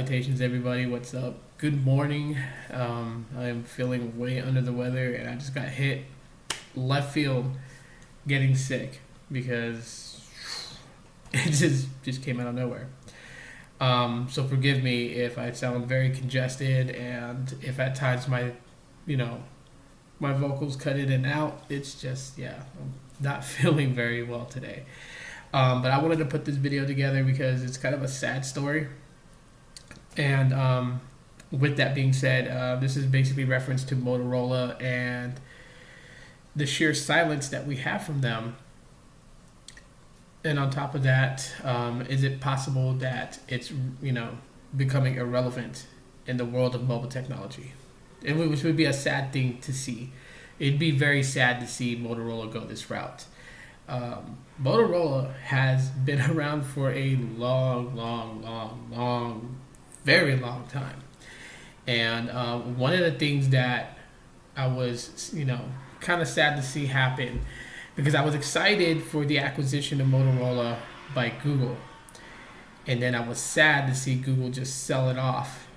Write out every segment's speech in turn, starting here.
Salutations, everybody. What's up? Good morning. I'm feeling way under the weather, and I just got hit left field getting sick because it just came out of nowhere. So forgive me if I sound very congested, and if at times you know, my vocals cut in and out. It's just, yeah, I'm not feeling very well today. But I wanted to put this video together because it's kind of a sad story. And with that being said, this is basically reference to Motorola and the sheer silence that we have from them. And on top of that, is it possible that it's, becoming irrelevant in the world of mobile technology? And which would be a sad thing to see. It'd be very sad to see Motorola go this route. Motorola has been around for a long, very long time. And one of the things that I was, kind of sad to see happen, because I was excited for the acquisition of Motorola by Google. And then I was sad to see Google just sell it off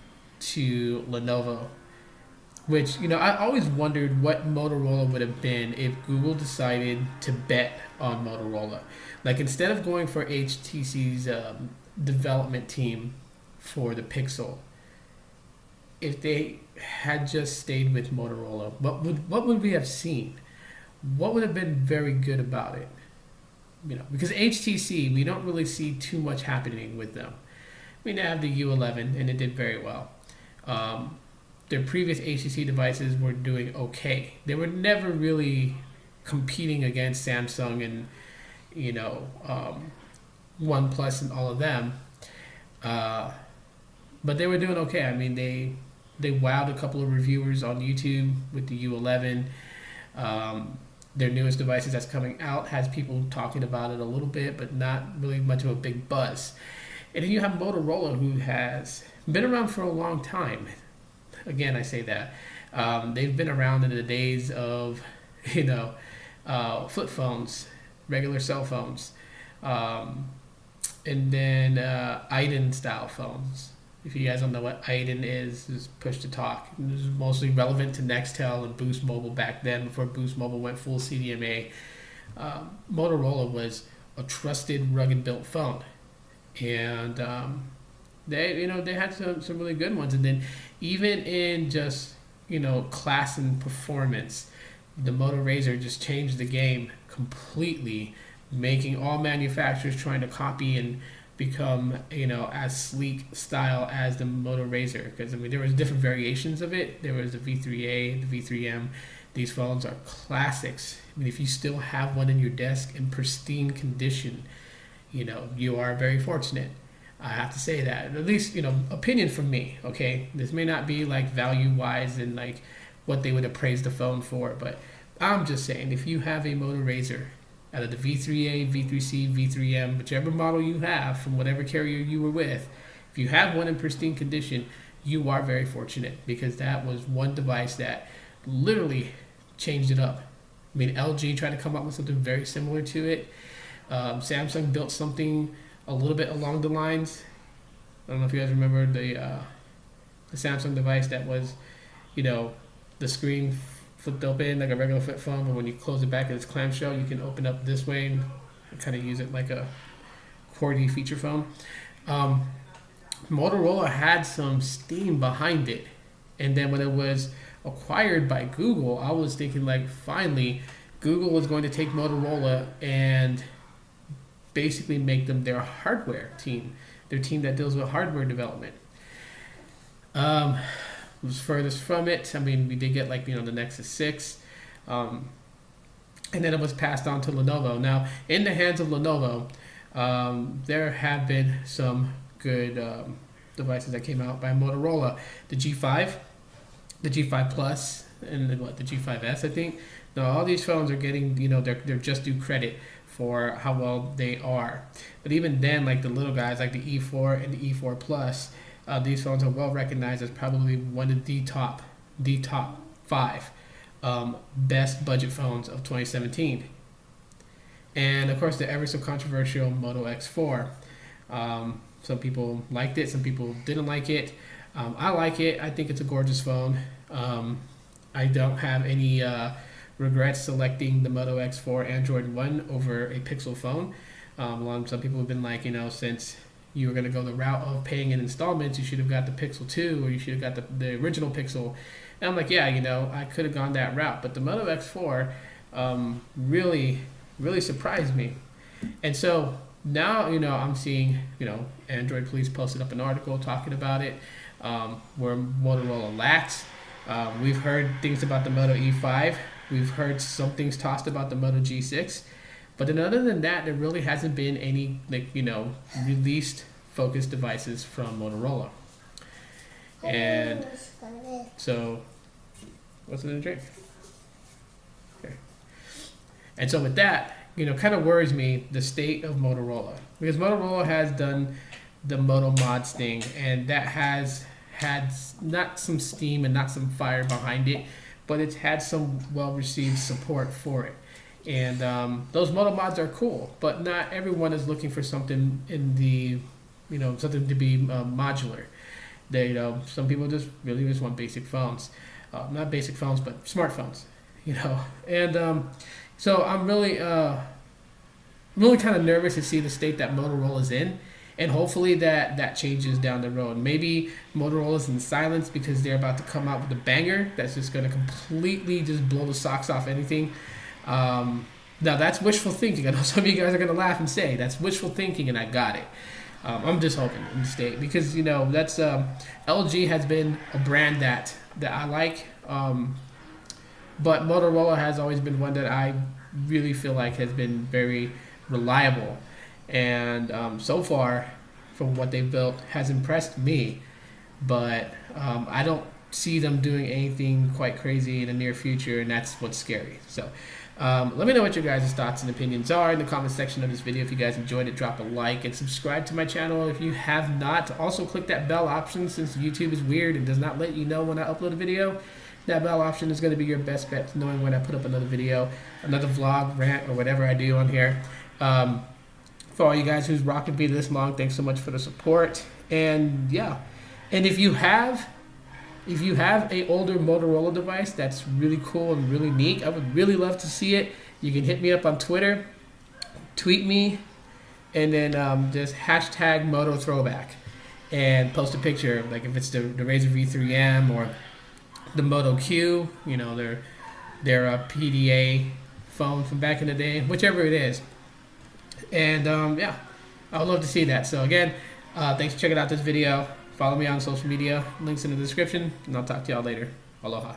to Lenovo. Which, I always wondered what Motorola would have been if Google decided to bet on Motorola. Like, instead of going for HTC's development team for the Pixel, if they had just stayed with Motorola, what would we have seen? What would have been very good about it? Because HTC, we don't really see too much happening with them. We now have the U11, and it did very well. Their previous HTC devices were doing okay. They were never really competing against Samsung and, OnePlus and all of them. But they were doing okay. I mean, they wowed a couple of reviewers on YouTube with the U11. Their newest devices that's coming out has people talking about it a little bit, but not really much of a big buzz. And then you have Motorola, who has been around for a long time. Again, I say that. They've been around in the days of, flip phones, regular cell phones, and then IDEN style phones. If you guys don't know what IDEN is push to talk. It was mostly relevant to Nextel and Boost Mobile back then, before Boost Mobile went full CDMA. Motorola was a trusted, rugged built phone. And they had some really good ones. And then even in just, class and performance, the Moto Razr just changed the game completely, making all manufacturers trying to copy and become, as sleek style as the Moto Razr. Because, there was different variations of it. There was the V3A, the V3M. These phones are classics. If you still have one in your desk in pristine condition, you are very fortunate. I have to say that. At least, opinion from me, okay? This may not be like value-wise and like what they would appraise the phone for, but I'm just saying, if you have a Moto Razr out of the V3A, V3C, V3M, whichever model you have from whatever carrier you were with, if you have one in pristine condition, you are very fortunate, because that was one device that literally changed it up. LG tried to come up with something very similar to it. Samsung built something a little bit along the lines. I don't know if you guys remember the Samsung device that was, the screen flipped open like a regular flip phone, but when you close it back in its clamshell, you can open up this way and kind of use it like a QWERTY feature phone. Motorola had some steam behind it, and then when it was acquired by Google, I was thinking, like, finally Google was going to take Motorola and basically make them their hardware team, their team that deals with hardware development. Was furthest from it. We did get the Nexus 6, and then it was passed on to Lenovo. Now, in the hands of Lenovo, there have been some good devices that came out by Motorola. The G5, the G5 Plus, and the G5S, I think. Now, all these phones are getting, they're just due credit for how well they are. But even then, like the little guys, like the E4 and the E4 Plus, these phones are well recognized as probably one of the top 5 best budget phones of 2017. And of course, the ever so controversial Moto X4. Some people liked it, some people didn't like it. I like it. I think it's a gorgeous phone. I don't have any regrets selecting the Moto X4 Android One over a Pixel phone. Some people have been like, since you were going to go the route of paying in installments, you should have got the Pixel 2 or you should have got the original Pixel. And I'm like, yeah, I could have gone that route. But the Moto X4 really, really surprised me. And so now, I'm seeing, Android Police posted up an article talking about it, where Motorola lacks. We've heard things about the Moto E5. We've heard some things tossed about the Moto G6. But then other than that, there really hasn't been any, released focused devices from Motorola. And so, what's in the drink? Okay. And so with that, kind of worries me the state of Motorola. Because Motorola has done the Moto Mods thing, and that has had not some steam and not some fire behind it, but it's had some well-received support for it. And those Moto Mods are cool, but not everyone is looking for something in the, something to be modular. They, some people really just want basic phones. Not basic phones, but smartphones, And so I'm really kind of nervous to see the state that Motorola's in. And hopefully that changes down the road. Maybe Motorola's in silence because they're about to come out with a banger that's just going to completely just blow the socks off anything. Now that's wishful thinking. I know some of you guys are going to laugh and say that's wishful thinking, and I got it. I'm just hoping in the state because that's LG has been a brand that I like, but Motorola has always been one that I really feel like has been very reliable, and so far from what they've built has impressed me. But I don't see them doing anything quite crazy in the near future, and that's what's scary. So let me know what your guys' thoughts and opinions are in the comment section of this video. If you guys enjoyed it, drop a like and subscribe to my channel if you have not. Also click that bell option, since YouTube is weird and does not let you know when I upload a video. That bell option is going to be your best bet to knowing when I put up another video, another vlog, rant, or whatever I do on here. For all you guys who's rocking me this long, thanks so much for the support. And yeah, and if you have a older Motorola device that's really cool and really neat, I would really love to see it. You can hit me up on Twitter, tweet me, and then just hashtag Moto Throwback and post a picture. Like if it's the Razr V3M or the Moto Q, their PDA phone from back in the day, whichever it is. And yeah, I would love to see that. So again, thanks for checking out this video. Follow me on social media, links in the description, and I'll talk to y'all later. Aloha.